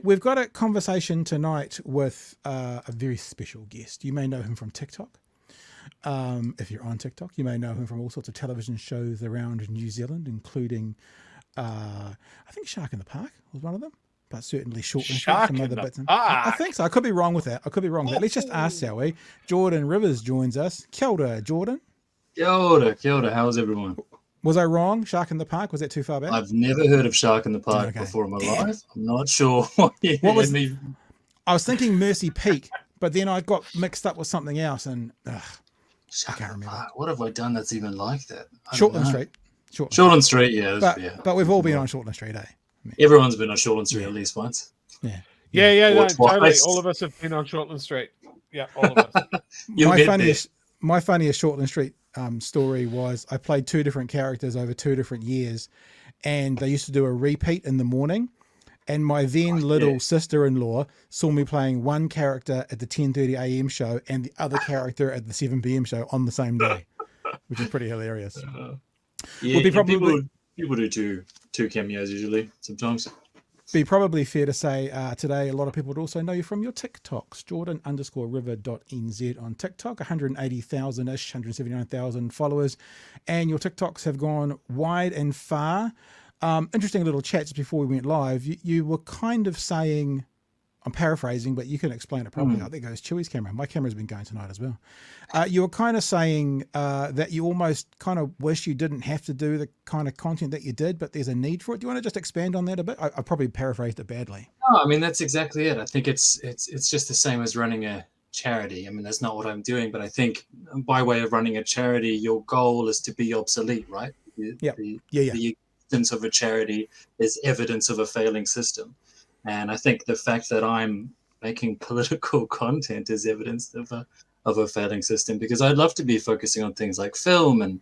we've got a conversation tonight with a very special guest. You may know him from TikTok. If you're on TikTok, you may know him from all sorts of television shows around New Zealand, including, I think Shark in the Park was one of them, but certainly Short and Sweet, some other bits. I think so. I could be wrong with that. Let's just ask, shall we? Jordan Rivers joins us. Kia ora, Jordan. Kia ora. How's everyone? Was I wrong? Shark in the Park? Was that too far back? I've never heard of Shark in the Park before in my life. I'm not sure what was. I was thinking Mercy Peak, but then I got mixed up with something else, and I can't remember. What have I done that's even like that? Shortland Street. Shortland Street, yeah. But we've all been on Shortland Street, eh? Everyone's been on Shortland Street at least once. Yeah, no, totally. All of us have been on Shortland Street. Yeah, all of us. My funniest Shortland Street story was I played two different characters over 2 different years, and they used to do a repeat in the morning, and my then little sister-in-law saw me playing one character at the 10:30 a.m. show and the other character at the 7 p.m. show on the same day, which is pretty hilarious. People do two cameos usually sometimes. Be probably fair to say today a lot of people would also know you from your TikToks, Jordan_river.nz on TikTok, 180,000-ish, 179,000 followers, and your TikToks have gone wide and far. Interesting little chats before we went live. You were kind of saying, I'm paraphrasing, but you can explain it properly. I think it goes Chewy's camera. My camera's been going tonight as well. You were kind of saying that you almost kind of wish you didn't have to do the kind of content that you did, but there's a need for it. Do you want to just expand on that a bit? I probably paraphrased it badly. No, I mean, that's exactly it. I think it's just the same as running a charity. I mean, that's not what I'm doing, but I think by way of running a charity, your goal is to be obsolete, right? The existence of a charity is evidence of a failing system. And I think the fact that I'm making political content is evidence of a failing system, because I'd love to be focusing on things like film and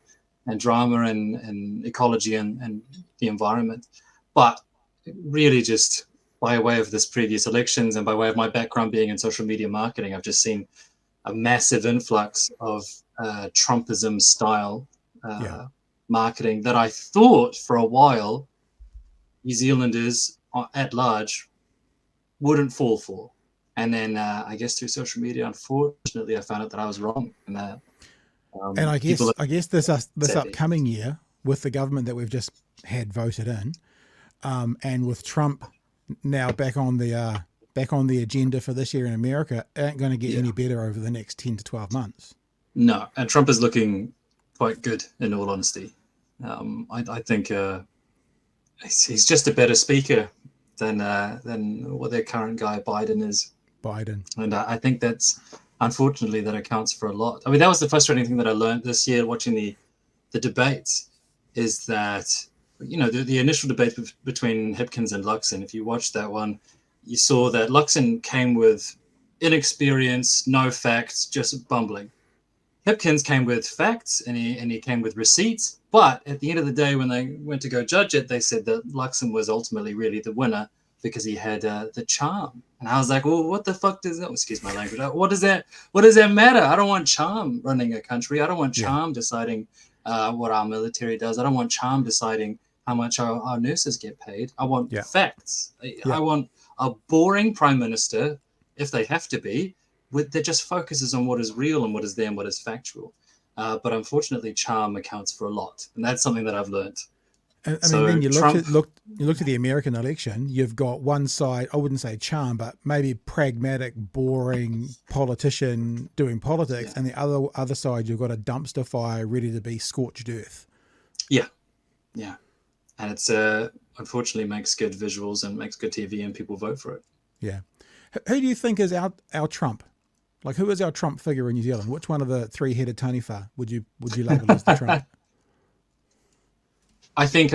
drama and ecology and the environment. But really just by way of this previous elections and by way of my background being in social media marketing, I've just seen a massive influx of Trumpism style marketing that I thought for a while New Zealanders at large wouldn't fall for. And then I guess through social media, unfortunately, I found out that I was wrong. And I guess this upcoming year, with the government that we've just had voted in, and with Trump now back on the agenda for this year in America, it ain't going to get any better over the next 10 to 12 months. No, and Trump is looking quite good, in all honesty. I think he's just a better speaker than what their current guy Biden is. And I think that's, unfortunately, that accounts for a lot. I mean, that was the frustrating thing that I learned this year watching the debates, is that, you know, the initial debate between Hipkins and Luxon, if you watched that one, you saw that Luxon came with inexperience, no facts, just bumbling. Hipkins came with facts and he came with receipts, but at the end of the day, when they went to go judge it, they said that Luxon was ultimately really the winner because he had the charm. And I was like, well, what the fuck does that, excuse my language, what does that matter? I don't want charm running a country. I don't want charm deciding what our military does. I don't want charm deciding how much our nurses get paid. I want facts. I want a boring prime minister, if they have to be, that just focuses on what is real and what is there and what is factual. But unfortunately, charm accounts for a lot. And that's something that I've learned. I mean, then you look at the American election, you've got one side, I wouldn't say charm, but maybe pragmatic, boring politician doing politics, and the other side, you've got a dumpster fire ready to be scorched earth. Yeah. And it's unfortunately makes good visuals and makes good TV, and people vote for it. Yeah. Who do you think is our Trump? Like, who is our Trump figure in New Zealand? Which one of the three-headed taniwha would you label as the Trump? I think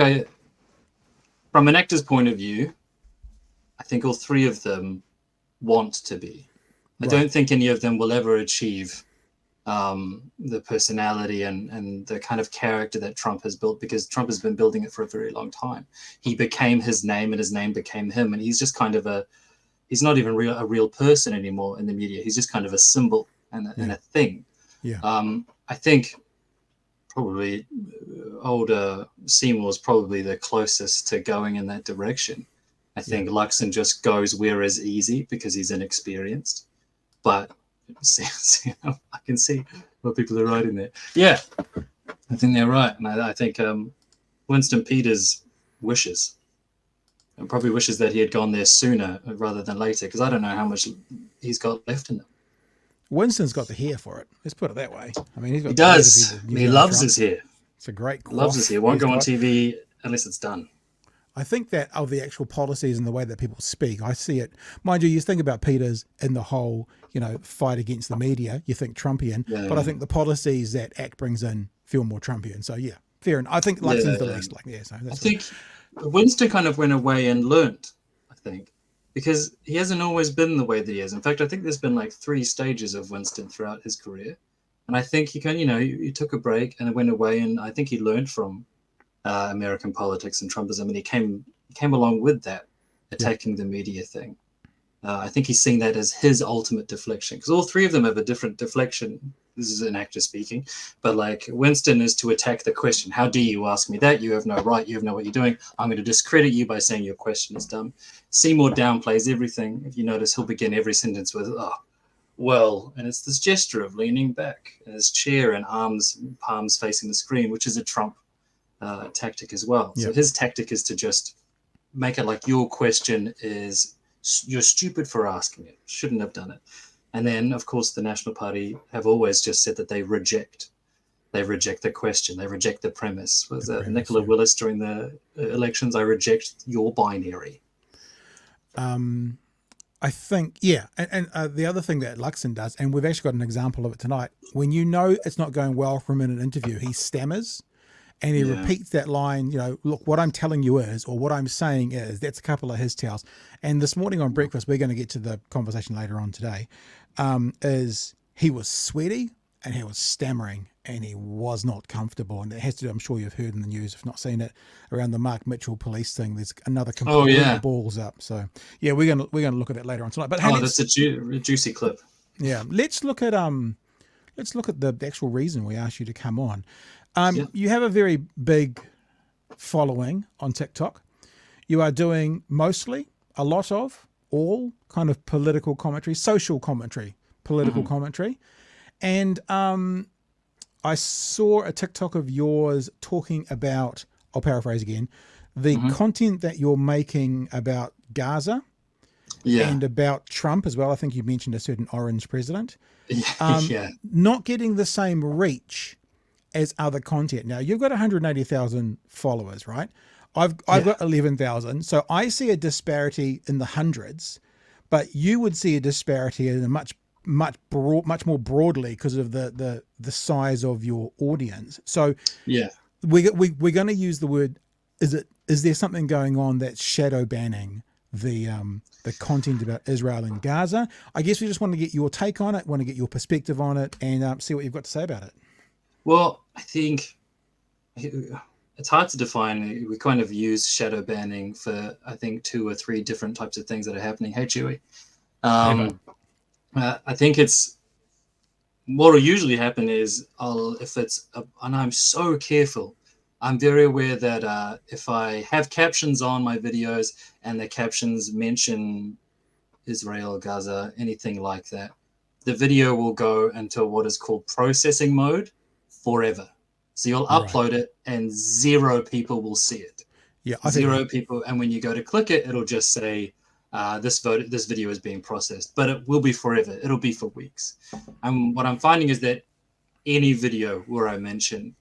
from an actor's point of view, I think all three of them want to be. I don't think any of them will ever achieve the personality and the kind of character that Trump has built, because Trump has been building it for a very long time. He became his name and his name became him. And he's just kind of he's not even a real person anymore in the media. He's just kind of a symbol and a thing. Yeah. I think probably older Seymour is probably the closest to going in that direction. I think Luxon just goes where is easy because he's inexperienced. But I can see what people are writing there. Yeah, I think they're right. And I think Winston Peters wishes, and probably wishes that he had gone there sooner rather than later, because I don't know how much he's got left in him. Winston's got the hair for it. Let's put it that way. I mean, He does. He loves his hair. It's a great quaff. Loves his hair. Won't go on TV unless it's done. I think that of the actual policies and the way that people speak, I see it. Mind you think about Peters in the whole, fight against the media. You think Trumpian, but I think the policies that ACT brings in feel more Trumpian. So yeah, fair enough. I think Luxon's the least So that's I think Winston kind of went away and learnt. I think because he hasn't always been the way that he is. In fact, I think there's been like 3 stages of Winston throughout his career, and I think he he took a break and went away, and I think he learned from American politics and Trumpism, and he came along with that, attacking the media thing. I think he's seeing that as his ultimate deflection, because all 3 of them have a different deflection. This is an actor speaking, but like Winston is to attack the question. How do you ask me that? You have no right. You have no what you're doing. I'm going to discredit you by saying your question is dumb. Seymour downplays everything. If you notice, he'll begin every sentence with, "Oh, well," and it's this gesture of leaning back in his chair and palms facing the screen, which is a Trump tactic as well. So his tactic is to just make it like your question is, you're stupid for asking it, shouldn't have done it. And then of course the National Party have always just said that they reject the question, they reject the premise. Was Nicola Willis during the elections? I reject your binary. I think, and the other thing that Luxon does, and we've actually got an example of it tonight, when it's not going well for him in an interview, he stammers. And he repeats that line, look, what I'm telling you is, or what I'm saying is, that's a couple of his tells. And this morning on breakfast, we're going to get to the conversation later on today, is he was sweaty and he was stammering and he was not comfortable. And it has to do, I'm sure you've heard in the news, if not seen it, around the Mark Mitchell police thing. There's another complete balls up. So yeah, we're going to look at that later on tonight. But hey, that's a juicy clip. Yeah. Let's look at the actual reason we asked you to come on. You have a very big following on TikTok. You are doing a lot of all kind of political commentary, social commentary, political commentary. And I saw a TikTok of yours talking about, I'll paraphrase again, the content that you're making about Gaza and about Trump as well. I think you mentioned a certain orange president. Not getting the same reach as other content. Now you've got 180,000 followers, right? I've got 11,000. So I see a disparity in the hundreds, but you would see a disparity in a much more broadly because of the size of your audience. So we're going to use the word, is there something going on that's shadow banning the content about Israel and Gaza? I guess we just want to get your take on it, want to get your perspective on it, and see what you've got to say about it. Well, I think it's hard to define. We kind of use shadow banning for, I think, 2 or 3 different types of things that are happening. Hey, Chewy. I think it's what will usually happen is and I'm so careful. I'm very aware that if I have captions on my videos and the captions mention Israel, Gaza, anything like that, the video will go into what is called processing mode forever. So you'll upload it and 0 people will see it. Yeah, 0 people. And when you go to click it, it'll just say this video is being processed, but it will be forever. It'll be for weeks. And what I'm finding is that any video where I mention,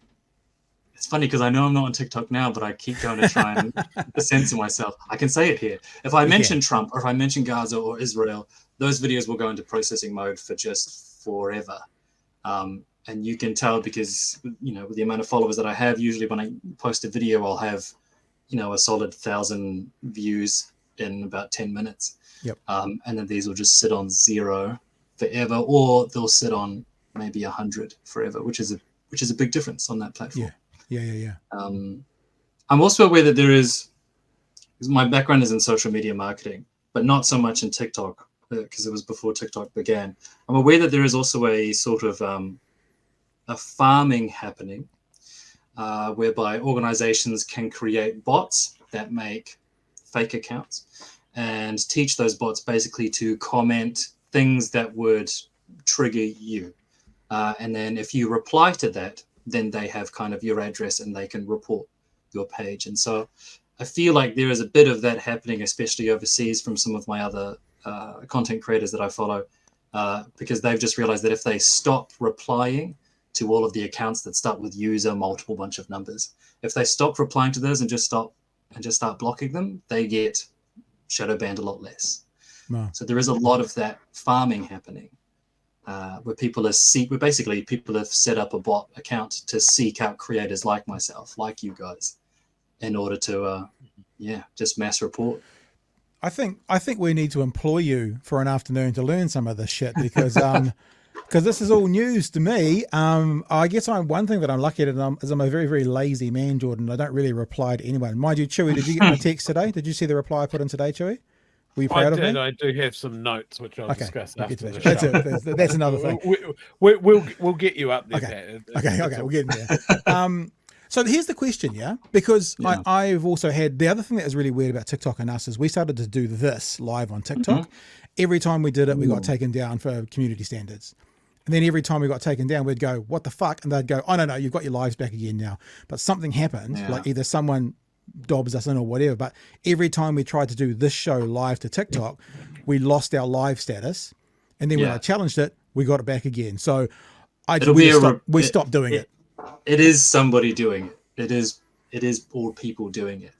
it's funny because I know I'm not on TikTok now, but I keep going to try and censor myself. I can say it here. If I mention Trump or if I mention Gaza or Israel, those videos will go into processing mode for just forever. And you can tell because, with the amount of followers that I have, usually when I post a video, I'll have, a solid 1,000 views in about 10 minutes. Yep. And then these will just sit on 0 forever, or they'll sit on maybe 100 forever, which is a big difference on that platform. Yeah. I'm also aware that because my background is in social media marketing, but not so much in TikTok, because it was before TikTok began. I'm aware that there is also a sort of a farming happening, whereby organizations can create bots that make fake accounts and teach those bots basically to comment things that would trigger you. And then if you reply to that, then they have kind of your address and they can report your page. And so I feel like there is a bit of that happening, especially overseas, from some of my other content creators that I follow, because they've just realized that if they stop replying to all of the accounts that start with user multiple bunch of numbers, if they stop replying to those and just start blocking them, they get shadow banned a lot less. Wow. So there is a lot of that farming happening, where people have set up a bot account to seek out creators like myself, like you guys, in order to just mass report. I think we need to employ you for an afternoon to learn some of this shit, because this is all news to me. I guess one thing that I'm lucky at is I'm a very, very lazy man, Jordan. I don't really reply to anyone. Mind you, Chewy, did you get my text today? Did you see the reply I put in today, Chewy? Were you proud of me? I do have some notes which I'll discuss after the show. That's another thing. We'll get you up there. Okay, we'll get in there. So here's the question, because I've also had, the other thing that is really weird about TikTok and us is we started to do this live on TikTok. Mm-hmm. Every time we did it, we got taken down for community standards. And then every time we got taken down, we'd go, what the fuck? And they'd go, oh, no, you've got your lives back again now. But something happened, like either someone dobs us in or whatever. But every time we tried to do this show live to TikTok, we lost our live status. And then when I challenged it, we got it back again. So we stopped doing it. It is somebody doing it. It is all people doing it.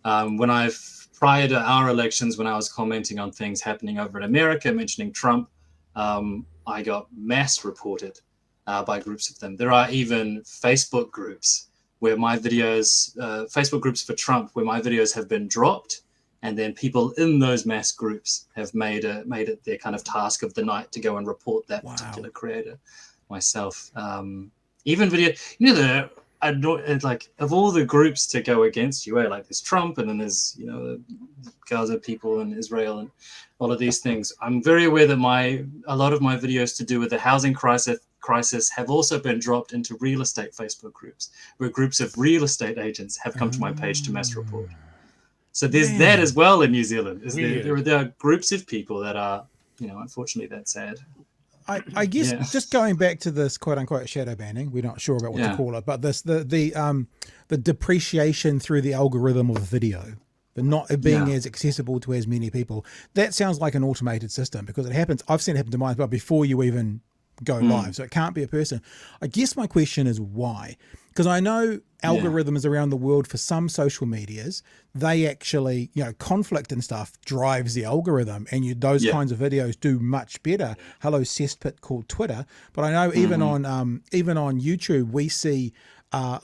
Prior to our elections, when I was commenting on things happening over in America, mentioning Trump, I got mass reported by groups of them. There are even Facebook groups where my videos, Facebook groups for Trump, where my videos have been dropped, and then people in those mass groups have made it their kind of task of the night to go and report that particular creator. Myself, even video, like of all the groups to go against you, like there's Trump, and then there's the Gaza people and Israel and all of these things. I'm very aware that a lot of my videos to do with the housing crisis have also been dropped into real estate Facebook groups, where groups of real estate agents have come to my page to mass report. So there's that as well in New Zealand. There are groups of people that are, unfortunately, that's sad. I guess just going back to this quote unquote shadow banning, we're not sure about what to call it, but this the depreciation through the algorithm of a video, the not being as accessible to as many people. That sounds like an automated system, because it happens. I've seen it happen to mine, but before you even go live, so it can't be a person. I guess my question is why? Because I know algorithms around the world for some social medias, they actually, conflict and stuff drives the algorithm, and those kinds of videos do much better. Hello, cesspit called Twitter. But I know even on YouTube, we see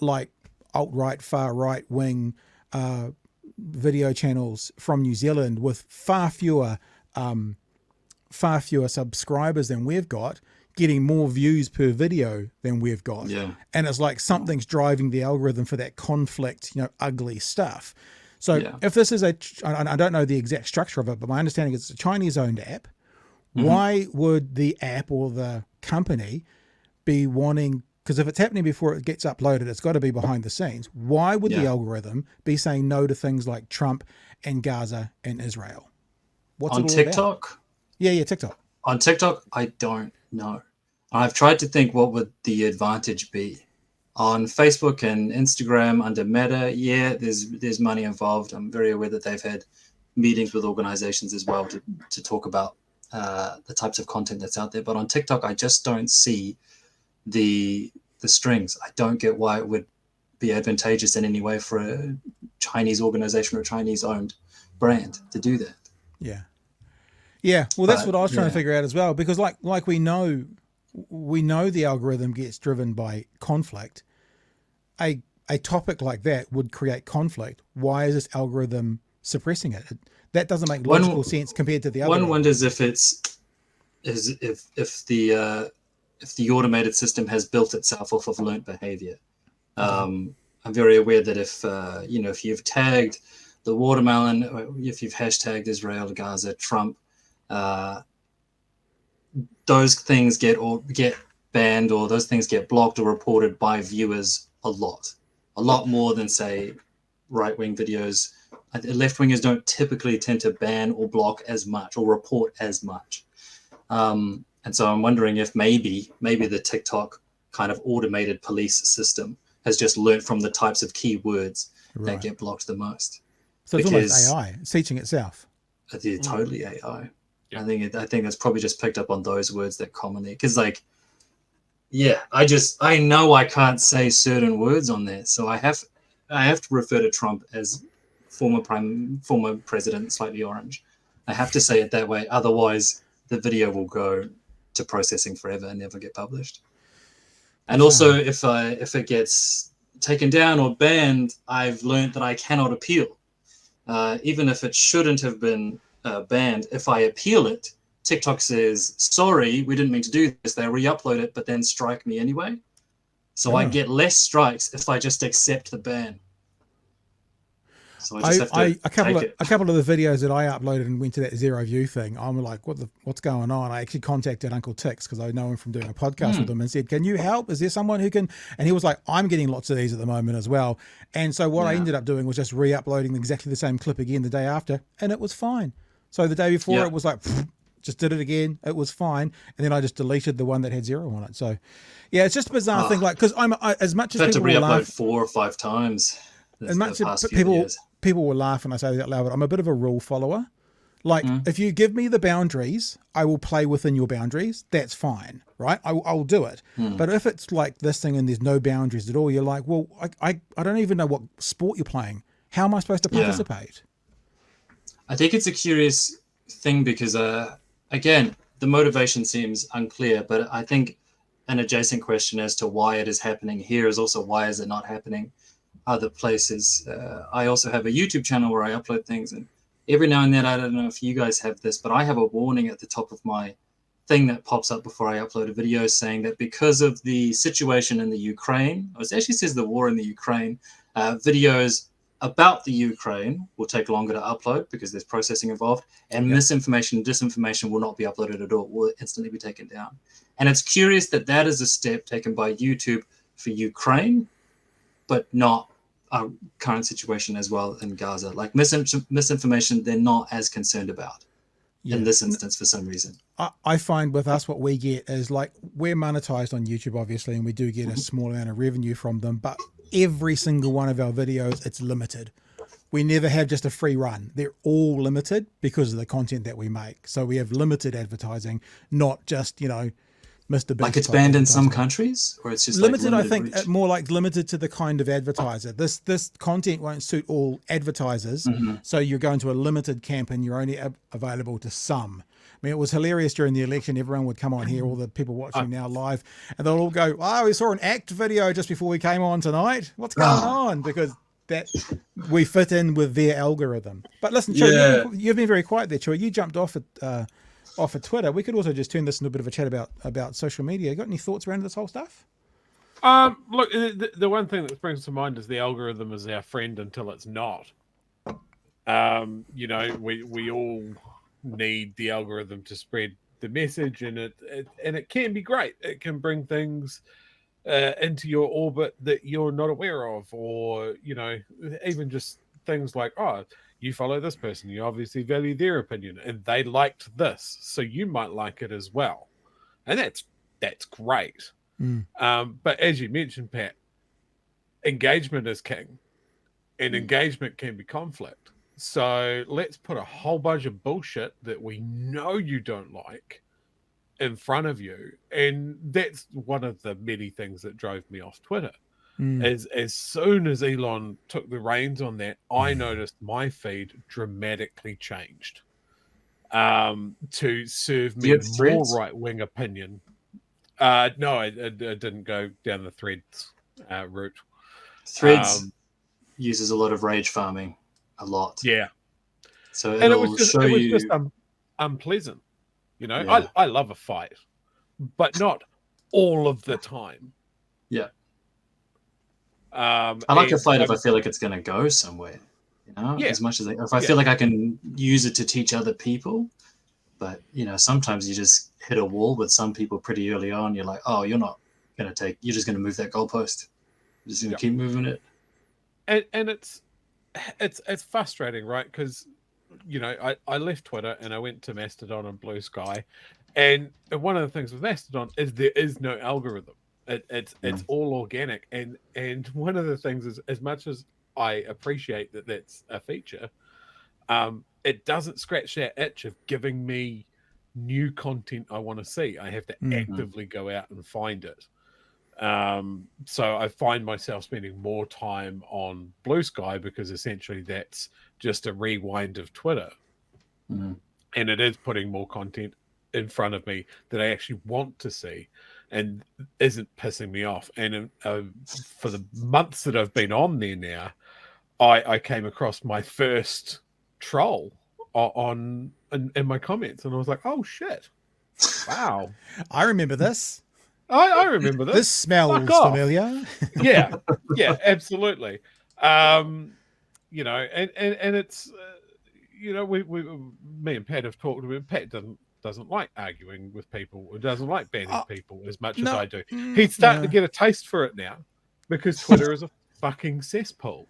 like alt-right, far right wing video channels from New Zealand with far fewer subscribers than we've got, getting more views per video than we've got. And it's like something's driving the algorithm for that conflict, ugly stuff. So if this is I don't know the exact structure of it, but my understanding is it's a Chinese owned app. Why would the app or the company be wanting, because if it's happening before it gets uploaded, it's got to be behind the scenes. Why would the algorithm be saying no to things like Trump and Gaza and Israel? What's on it all TikTok? About? Yeah, TikTok. On TikTok, I don't know. I've tried to think what would the advantage be. On Facebook and Instagram under Meta, there's money involved. I'm very aware that they've had meetings with organizations as well to talk about the types of content that's out there. But on TikTok, I just don't see the strings. I don't get why it would be advantageous in any way for a Chinese organization or a Chinese-owned brand to do that. Yeah, well, that's what I was trying to figure out as well, because like we know the algorithm gets driven by conflict. A topic like that would create conflict. Why is this algorithm suppressing it? That doesn't make logical sense compared to the other. One wonders if the automated system has built itself off of learnt behavior. I'm very aware that if you've tagged the watermelon, if you've hashtagged Israel, Gaza, Trump, those things get banned, or those things get blocked or reported by viewers a lot more than, say, right-wing videos Left wingers don't typically tend to ban or block as much or report as much. And so I'm wondering if maybe the TikTok kind of automated police system has just learned from the types of keywords that get blocked the most. So it's almost AI. It's teaching itself. It's totally AI. Yeah. I think it's probably just picked up on those words that commonly, because like, yeah, I know I can't say certain words on there, so I have to refer to Trump as former president, slightly orange. I have to say it that way, otherwise the video will go to processing forever and never get published. And also, if it gets taken down or banned, I've learned that I cannot appeal. Even if it shouldn't have been banned, if I appeal it, TikTok says, sorry, we didn't mean to do this. They re-upload it, but then strike me anyway. So I get less strikes if I just accept the ban. So I just have to a couple of the videos that I uploaded and went to that zero view thing, I'm like, what's going on? I actually contacted Uncle Tix because I know him from doing a podcast with him and said, can you help? Is there someone who can? And he was like, I'm getting lots of these at the moment as well. And so what I ended up doing was just re-uploading exactly the same clip again the day after, and it was fine. So the day before it was like, just did it again. It was fine. And then I just deleted the one that had 0 on it. So yeah, it's just a bizarre thing. Like, because as much as I've had to people re-upload 4 or 5 times. As much as people will laugh when I say that out loud, but I'm a bit of a rule follower. Like, if you give me the boundaries, I will play within your boundaries. That's fine, right? I'll do it. But if it's like this thing and there's no boundaries at all, you're like, well, I don't even know what sport you're playing. How am I supposed to participate? I think it's a curious thing because, again, the motivation seems unclear, but I think an adjacent question as to why it is happening here is also why is it not happening other places. I also have a YouTube channel where I upload things, and every now and then, I don't know if you guys have this, but I have a warning at the top of my thing that pops up before I upload a video saying that because of the situation in the Ukraine, it actually says the war in the Ukraine, videos about the Ukraine will take longer to upload because there's processing involved, and misinformation and disinformation will not be uploaded at all, will instantly be taken down. And it's curious that that is a step taken by YouTube for Ukraine, but not our current situation as well in Gaza. Like misinformation, they're not as concerned about in this instance for some reason. I find with us, what we get is like, we're monetized on YouTube, obviously, and we do get a small amount of revenue from them, but every single one of our videos, it's limited. We never have just a free run. They're all limited because of the content that we make. So we have limited advertising, not just, Mr. Beast. Like it's banned in some countries, or it's just limited. Like I think reach? More like limited to the kind of advertiser. This content won't suit all advertisers, so you're going to a limited camp and you're only available to some. I mean, it was hilarious during the election. Everyone would come on here, all the people watching now live, and they'll all go, "Oh, we saw an ACT video just before we came on tonight. What's going on?" Because that we fit in with their algorithm. But listen, Chewy, you've been very quiet there, Chewy. You jumped off of Twitter. We could also just turn this into a bit of a chat about social media. You got any thoughts around this whole stuff? Look, the one thing that springs to mind is the algorithm is our friend until it's not. We all need the algorithm to spread the message, and it can be great. It can bring things into your orbit that you're not aware of, or even just things like, oh, you follow this person, you obviously value their opinion, and they liked this, so you might like it as well, and that's great. But as you mentioned, Pat, engagement is king, and engagement can be conflict. So let's put a whole bunch of bullshit that we know you don't like in front of you, and that's one of the many things that drove me off Twitter. As soon as Elon took the reins on that, I noticed my feed dramatically changed to serve me more right-wing opinion. No, I didn't go down the Threads route. Threads uses a lot of rage farming, a lot. Yeah. So it was just unpleasant. I love a fight, but not all of the time. Yeah. I like a fight if I feel like it's going to go somewhere, as much as if I feel like I can use it to teach other people. But, sometimes you just hit a wall with some people pretty early on. You're like, oh, you're just going to move that goalpost. You're just going to keep moving it. And it's it's frustrating, right? Because I left Twitter and I went to Mastodon and Blue Sky, and one of the things with Mastodon is there is no algorithm. It's all organic, and one of the things is, as much as I appreciate that that's a feature, it doesn't scratch that itch of giving me new content I want to see. I have to actively go out and find it. So I find myself spending more time on Blue Sky because essentially that's just a rewind of Twitter. And it is putting more content in front of me that I actually want to see and isn't pissing me off. And for the months that I've been on there now, I came across my first troll in my comments, and I was like, oh shit, wow. I remember this. I remember this. This smells familiar. Yeah, absolutely. And it's me and Pat have talked about. Pat doesn't like arguing with people, or doesn't like banning people as much as I do. He's starting to get a taste for it now because Twitter is a fucking cesspool.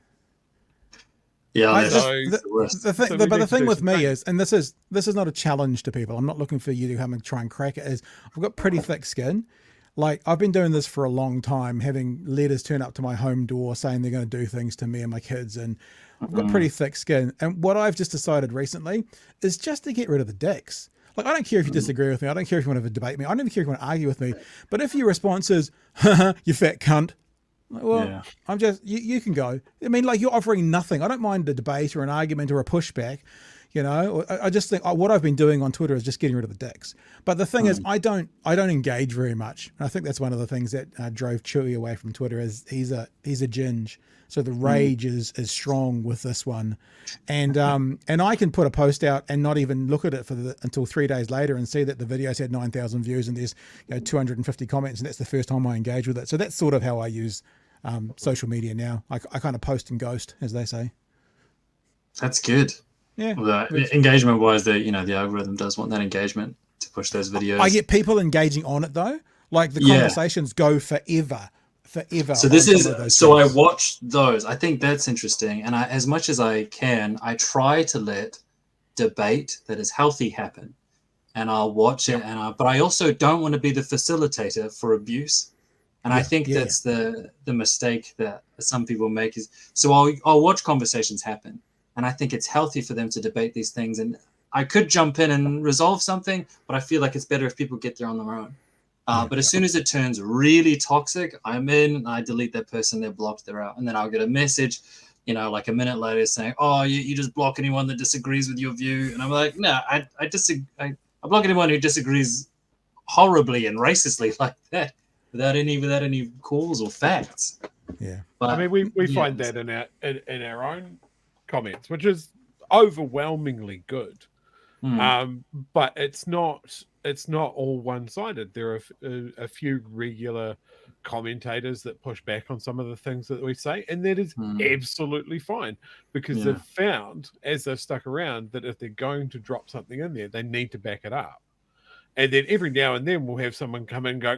Yeah, the thing with me is, and this is not a challenge to people. I'm not looking for you to come and try and crack it. Is I've got pretty thick skin. Like, I've been doing this for a long time, having letters turn up to my home door saying they're going to do things to me and my kids, and I've got pretty thick skin. And what I've just decided recently is just to get rid of the dicks. Like, I don't care if you disagree with me. I don't care if you want to debate me. I don't even care if you want to argue with me. But if your response is, you fat cunt, well, I'm just, you can go. I mean, like, you're offering nothing. I don't mind a debate or an argument or a pushback. I just think what I've been doing on Twitter is just getting rid of the dicks. But the thing is, I don't engage very much. And I think that's one of the things that drove Chewy away from Twitter. Is he's a ginge, so the rage is strong with this one, and I can put a post out and not even look at it until 3 days later and see that the video's had 9,000 views and there's 250 comments, and that's the first time I engage with it. So that's sort of how I use social media now. I kind of post and ghost, as they say. That's good. Yeah. Well, engagement wise, the algorithm does want that engagement to push those videos. I get people engaging on it though. Like the conversations go forever. So I watch those. I think that's interesting. And as much as I can, I try to let debate that is healthy happen. And I'll watch it. But I also don't want to be the facilitator for abuse. And I think that's the mistake that some people make is, so I'll watch conversations happen. And I think it's healthy for them to debate these things. And I could jump in and resolve something, but I feel like it's better if people get there on their own. But as soon as it turns really toxic, I'm in, I delete that person, they're blocked, they're out. And then I'll get a message, like a minute later saying, oh, you just block anyone that disagrees with your view. And I'm like, no, I block anyone who disagrees horribly and racistly like that without any cause or facts. Yeah. But I mean, we find that in our own comments, which is overwhelmingly good. But it's not all one-sided. There are a few regular commentators that push back on some of the things that we say, and that is absolutely fine, because they've found, as they've stuck around, that if they're going to drop something in there, they need to back it up. And then every now and then we'll have someone come in and go,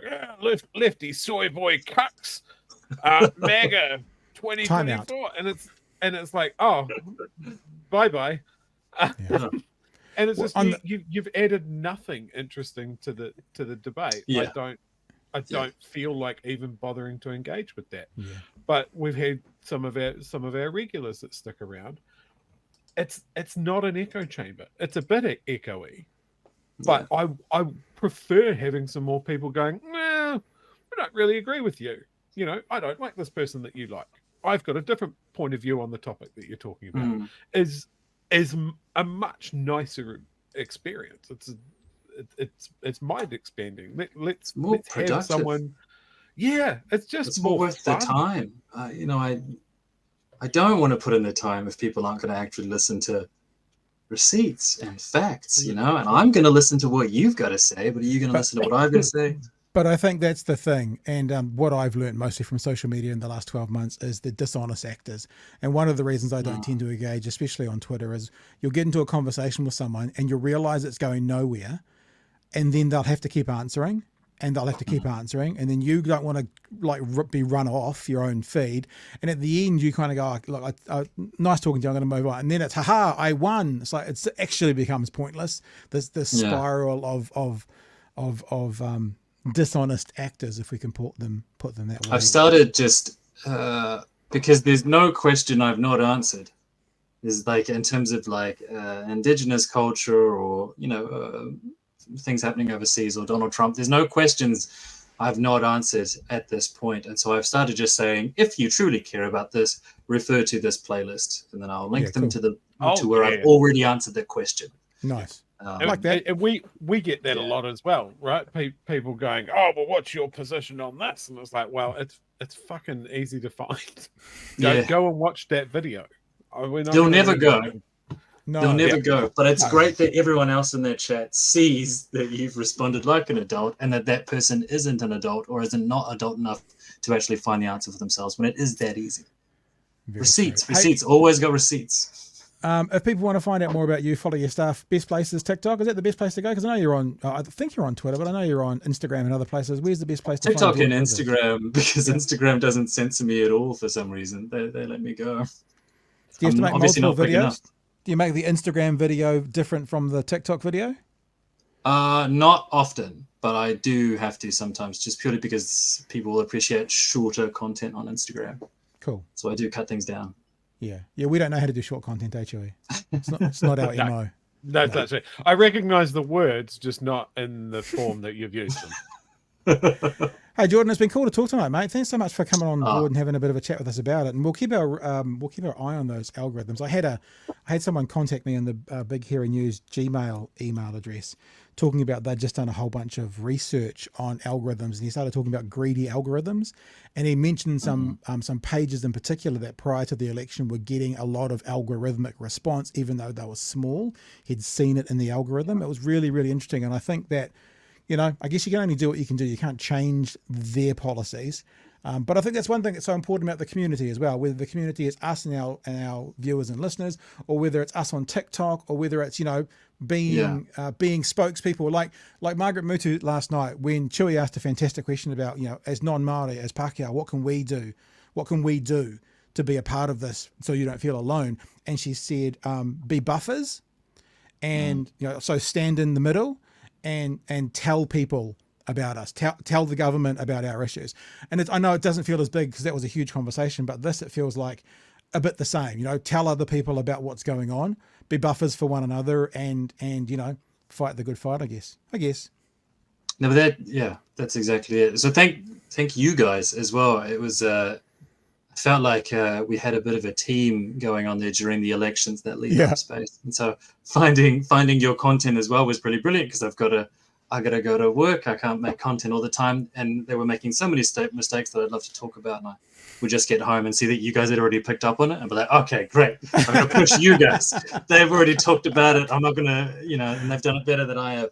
lefty soy boy cucks, MAGA 2024, and it's like, oh, bye. And it's just you've added nothing interesting to the debate. I don't feel like even bothering to engage with that. But we've had some of our regulars that stick around. It's not an echo chamber. It's a bit echoey, but I prefer having some more people going, I don't really agree with you. I don't like this person that you like. I've got a different point of view on the topic that you're talking about. Is a much nicer experience. It's mind expanding. Let's have someone. Yeah, it's more worth fun. the time. I don't want to put in the time if people aren't going to actually listen to receipts and facts. And I'm going to listen to what you've got to say, but are you going to listen to what I've got to say? But I think that's the thing. And what I've learned mostly from social media in the last 12 months is the dishonest actors. And one of the reasons I don't tend to engage, especially on Twitter, is you'll get into a conversation with someone and you'll realize it's going nowhere. And then they'll have to keep answering. and they'll have to keep answering, and then you don't want to like be run off your own feed, and at the end you kind of go, look, nice talking to you, I'm going to move on, and then it's haha, I won. It's like it actually becomes pointless. This spiral of dishonest actors, if we can put them that way. I've started just because there's no question I've not answered. Is like in terms of like indigenous culture or things happening overseas or Donald Trump. There's no questions I've not answered at this point, and so I've started just saying, if you truly care about this, refer to this playlist, and then I'll link them to where I've already answered that question. Nice. Like that. And we get that a lot as well, right? People going, oh, well, what's your position on this? And it's like, well, it's fucking easy to find. Go and watch that video. They'll never go. No, They'll never go. But it's great that everyone else in that chat sees that you've responded like an adult, and that person isn't an adult or isn't not adult enough to actually find the answer for themselves when it is that easy. Receipts. Always got receipts. If people want to find out more about you, follow your stuff, best place is TikTok. Is that the best place to go? Because I know you're on, I think you're on Twitter, but I know you're on Instagram and other places. Where's the best place to TikTok find and Instagram, because Instagram doesn't censor me at all for some reason. They let me go. Do you have to make multiple videos? Do you make the Instagram video different from the TikTok video? Not often, but I do have to sometimes, just purely because people appreciate shorter content on Instagram. Cool. So I do cut things down. Yeah. We don't know how to do short content, HOE. It's not our MO. That's it. I recognize the words, just not in the form that you've used them. Hey Jordan, it's been cool to talk tonight, mate. Thanks so much for coming on board and having a bit of a chat with us about it. And we'll keep our eye on those algorithms. I had someone contact me on the Big Hairy News Gmail email address, talking about they'd just done a whole bunch of research on algorithms, and he started talking about greedy algorithms, and he mentioned some pages in particular that prior to the election were getting a lot of algorithmic response, even though they were small. He'd seen it in the algorithm. It was really, really interesting, and I think that, I guess you can only do what you can do. You can't change their policies. But I think that's one thing that's so important about the community as well, whether the community is us and our viewers and listeners, or whether it's us on TikTok, or whether it's, being spokespeople like Margaret Mutu last night, when Chewy asked a fantastic question about, as non-Māori, as Pākehā, what can we do? What can we do to be a part of this so you don't feel alone? And she said, be buffers and, so stand in the middle and tell people about us, tell the government about our issues. And I know it doesn't feel as big because that was a huge conversation, but it feels like a bit the same, tell other people about what's going on, be buffers for one another, and fight the good fight, I guess. No, but that's exactly it. So thank you guys as well. It was, felt like we had a bit of a team going on there during the elections that lead up space. And so finding your content as well was really brilliant, because I got to go to work. I can't make content all the time. And they were making so many mistakes that I'd love to talk about. And I would just get home and see that you guys had already picked up on it and be like, okay, great. I'm going to push you guys. They've already talked about it. I'm not going to, and they've done it better than I have.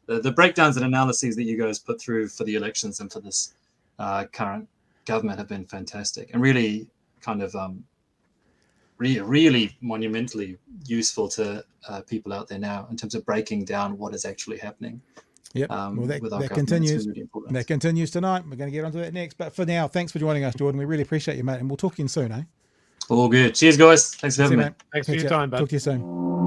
The breakdowns and analyses that you guys put through for the elections and for this current government have been fantastic and really kind of really monumentally useful to people out there now in terms of breaking down what is actually happening. Yep. Well, that continues. Really that continues tonight. We're going to get onto that next. But for now, thanks for joining us, Jordan. We really appreciate you, mate. And we'll talk again soon, eh? All good. Cheers, guys. Thanks for having me. Thanks for your time, bud. Talk to you soon.